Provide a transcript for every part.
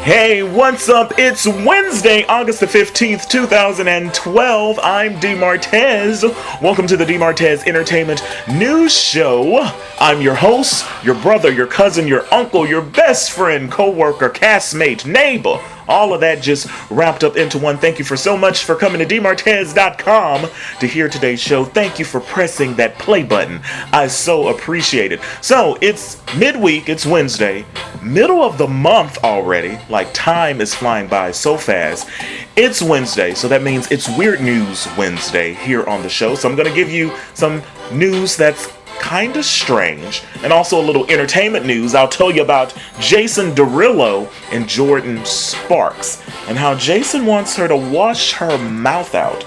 Hey, what's up? It's Wednesday, August the 15th, 2012. I'm DeMartez. Welcome to the DeMartez Entertainment News Show. I'm your host, your brother, your cousin, your uncle, your best friend, co-worker, castmate, neighbor. All of that just wrapped up into one. Thank you for so much for coming to DeMartez.com to hear today's show. Thank you for pressing that play button. I so appreciate it. So, it's midweek, it's Wednesday, middle of the month already. Like, time is flying by so fast. It's Wednesday, so that means it's Weird News Wednesday here on the show. So I'm going to give you some news that's kind of strange, and also a little entertainment news. I'll tell you about Jason Derulo and Jordin Sparks, and how Jason wants her to wash her mouth out.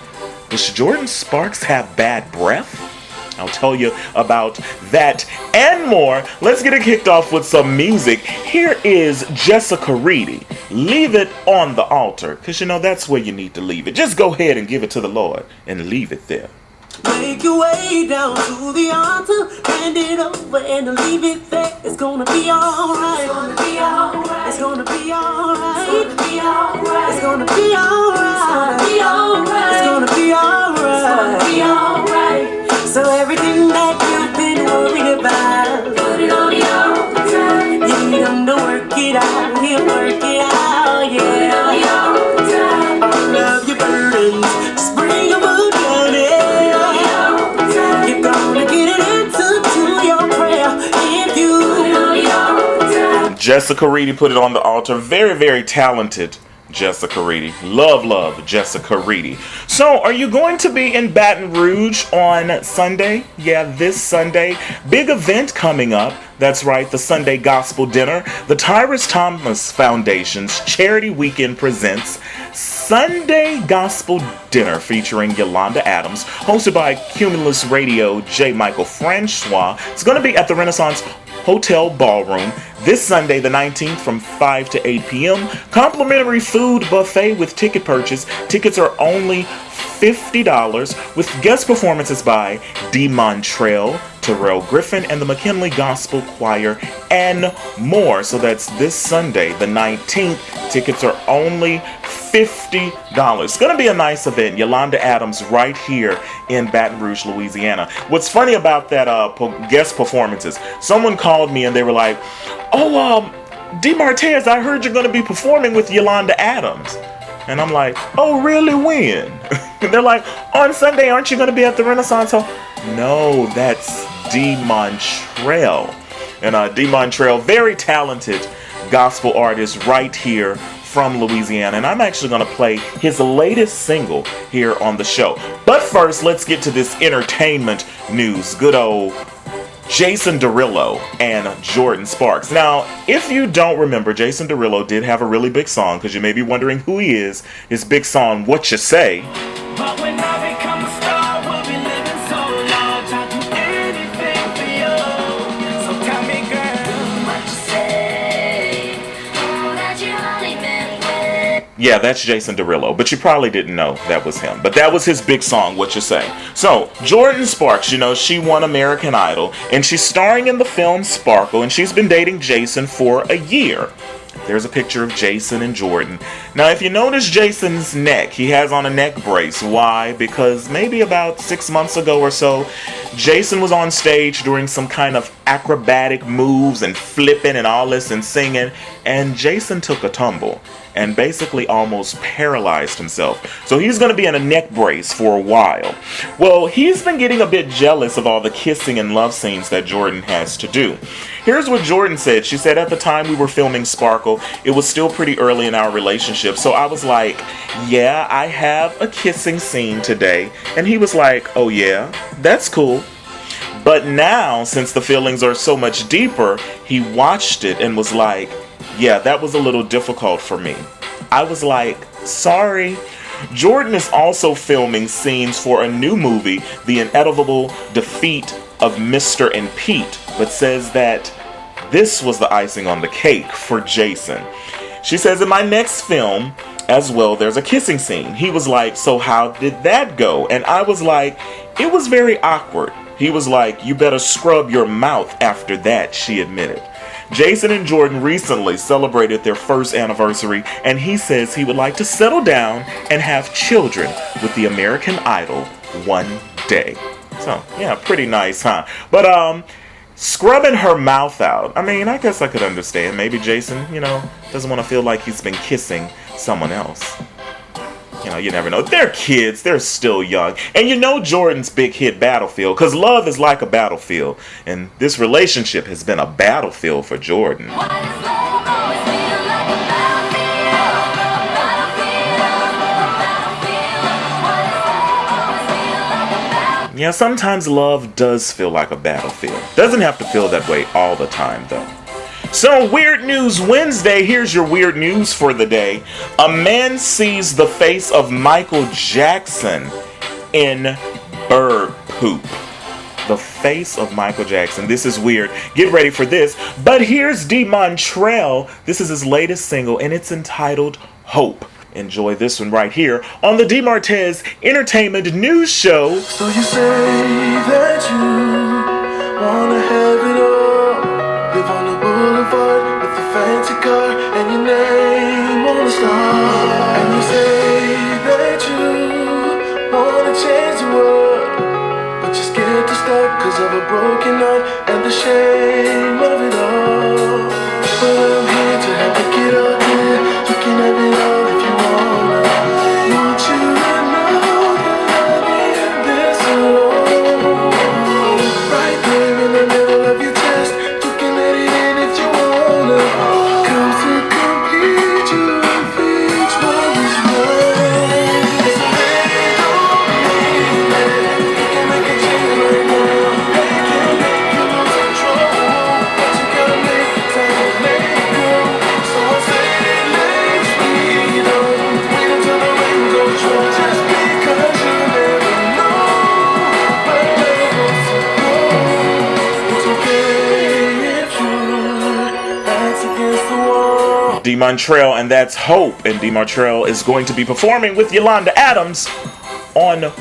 Does Jordin Sparks have bad breath? I'll tell you about that and more. Let's get it kicked off with some music. Here is Jessica Reedy. Leave it on the altar, because you know that's where you need to leave it. Just go ahead and give it to the Lord and leave it there. Make your way down to the altar, hand it over and leave it there. It's gonna be alright. It's gonna be alright. It's gonna be alright. It's gonna be alright. It's gonna be alright. It's gonna be alright. It's gonna be alright. So everything that you've been worried about, put it on the altar. You need him to work it out. He'll work it out. Yeah. Put it on the altar. All of your burdens, just bring them down. Jessica Reedy put it on the altar. Very, very talented Jessica Reedy. Love Jessica Reedy. So, are you going to be in Baton Rouge on Sunday? Yeah, this Sunday. Big event coming up. That's right, the Sunday Gospel Dinner. The Tyrus Thomas Foundation's Charity Weekend presents Sunday Gospel Dinner featuring Yolanda Adams, hosted by Cumulus Radio J. Michael Francois. It's going to be at the Renaissance Hotel Ballroom this Sunday the 19th from 5 to 8 p.m. Complimentary food buffet with ticket purchase. Tickets are only $50 with guest performances by Dee Montrell, Terrell Griffin, and the McKinley Gospel Choir, and more. So that's this Sunday, the 19th. Tickets are only $50. It's going to be a nice event. Yolanda Adams right here in Baton Rouge, Louisiana. What's funny about that guest performances, someone called me and they were like, oh, DeMartez, I heard you're going to be performing with Yolanda Adams. And I'm like, oh, really? When? They're like, on Sunday, aren't you going to be at the Renaissance Hall? No, that's Dee Montrell. And Dee Montrell, very talented gospel artist right here from Louisiana. And I'm actually going to play his latest single here on the show. But first, let's get to this entertainment news. Good old Jason Derulo and Jordin Sparks. Now, if you don't remember, Jason Derulo did have a really big song, because you may be wondering who he is. His big song, What You Say. But when I become a star, we'll be living so large. I'll do anything for you. So tell me, girl, what you say. Oh, that you only meant with. Yeah, that's Jason Derulo, but you probably didn't know that was him. But that was his big song, What You Say. So, Jordin Sparks, you know, she won American Idol, and she's starring in the film Sparkle, and she's been dating Jason for a year. There's a picture of Jason and Jordin. Now, if you notice Jason's neck, he has on a neck brace. Why? Because maybe about 6 months ago or so, Jason was on stage doing some kind of acrobatic moves and flipping and all this and singing, and Jason took a tumble and basically almost paralyzed himself. So he's going to be in a neck brace for a while. Well, he's been getting a bit jealous of all the kissing and love scenes that Jordin has to do. Here's what Jordin said. She said, at the time we were filming Sparkle, it was still pretty early in our relationship. So I was like, yeah, I have a kissing scene today. And he was like, oh yeah, that's cool. But now, since the feelings are so much deeper, he watched it and was like, yeah, that was a little difficult for me. I was like, sorry. Jordin is also filming scenes for a new movie, The Inevitable Defeat of Mr. and Pete, but says that this was the icing on the cake for Jason. She says, in my next film as well, there's a kissing scene. He was like, so how did that go? And I was like, it was very awkward. He was like, you better scrub your mouth after that, she admitted. Jason and Jordin recently celebrated their first anniversary, and he says he would like to settle down and have children with the American Idol one day. So, yeah, pretty nice, huh? But, scrubbing her mouth out, I mean, I guess I could understand. Maybe Jason, doesn't want to feel like he's been kissing someone else. You never know. They're kids. They're still young. And Jordin's big hit Battlefield, because love is like a battlefield. And this relationship has been a battlefield for Jordin. Yeah, sometimes love does feel like a battlefield. Doesn't have to feel that way all the time, though. So, Weird News Wednesday, here's your weird news for the day. A man sees the face of Michael Jackson in bird poop. The face of Michael Jackson. This is weird. Get ready for this. But here's DeMontrell. This is his latest single, and it's entitled Hope. Enjoy this one right here on the DeMartez Entertainment News Show. So you say that you wanna have it all, live on the boulevard with a fancy car and your name on the star. And you say that you wanna change the world, but you're scared to start 'cause of a broken heart and the shame of it all. But I'm here to help you get out there. You can have it all if you wanna. Want you to know that I ain't this alone. Right there in the middle of your chest, you can let it in if you wanna. Come to complete you if each one is right. So they don't need it. You can make a change right now. They can make you lose control, but you gotta make time to let go. So I say let's speed up, wait until the rain goes dry. Just because you never know where levels to go. It's okay if your back's against the wall. DeMontrell, and that's Hope. And DeMontrell is going to be performing with Yolanda Adams on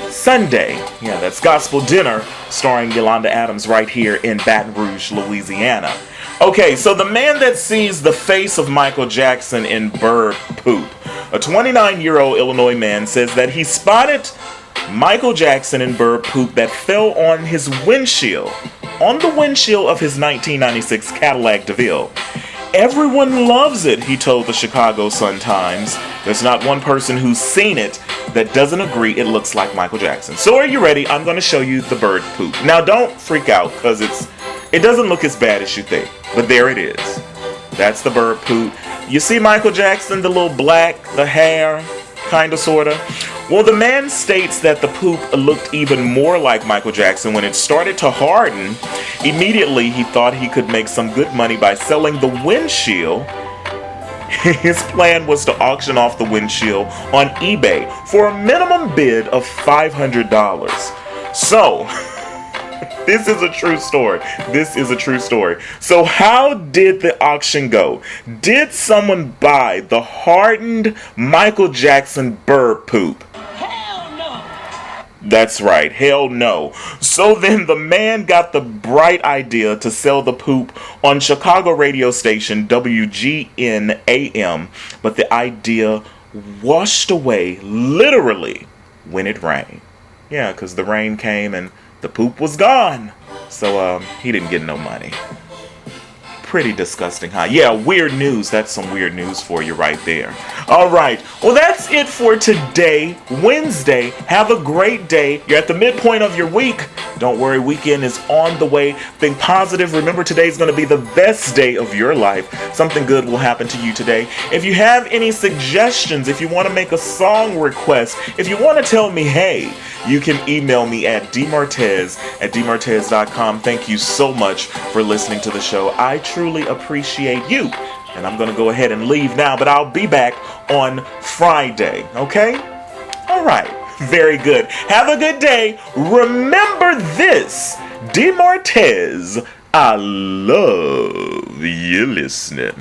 Sunday. Yeah, that's Gospel Dinner starring Yolanda Adams right here in Baton Rouge, Louisiana. Okay, so the man that sees the face of Michael Jackson in bird poop. A 29-year-old Illinois man says that he spotted Michael Jackson in bird poop that fell on his windshield, on the windshield of his 1996 Cadillac DeVille. Everyone loves it, he told the Chicago Sun-Times. There's not one person who's seen it that doesn't agree it looks like Michael Jackson. So are you ready? I'm going to show you the bird poop. Now don't freak out, because it doesn't look as bad as you think. But there it is. That's the bird poop. You see Michael Jackson, the little black, the hair, kinda, sorta? Well, the man states that the poop looked even more like Michael Jackson when it started to harden. Immediately, he thought he could make some good money by selling the windshield. His plan was to auction off the windshield on eBay for a minimum bid of $500. So, this is a true story. This is a true story. So how did the auction go? Did someone buy the hardened Michael Jackson bird poop? Hell no! That's right, hell no. So then the man got the bright idea to sell the poop on Chicago radio station WGN AM, but the idea washed away literally when it rained. Yeah, because the rain came and the poop was gone. So he didn't get no money. Pretty disgusting, huh? Yeah, weird news. That's some weird news for you right there. All right. Well, that's it for today, Wednesday. Have a great day. You're at the midpoint of your week. Don't worry, weekend is on the way. Think positive. Remember, today's going to be the best day of your life. Something good will happen to you today. If you have any suggestions, if you want to make a song request, if you want to tell me, hey, you can email me at dmartez@dmartez.com. Thank you so much for listening to the show. I truly appreciate you. And I'm going to go ahead and leave now, but I'll be back on Friday, okay? All right. Very good. Have a good day. Remember this, DeMartez, I love you listening.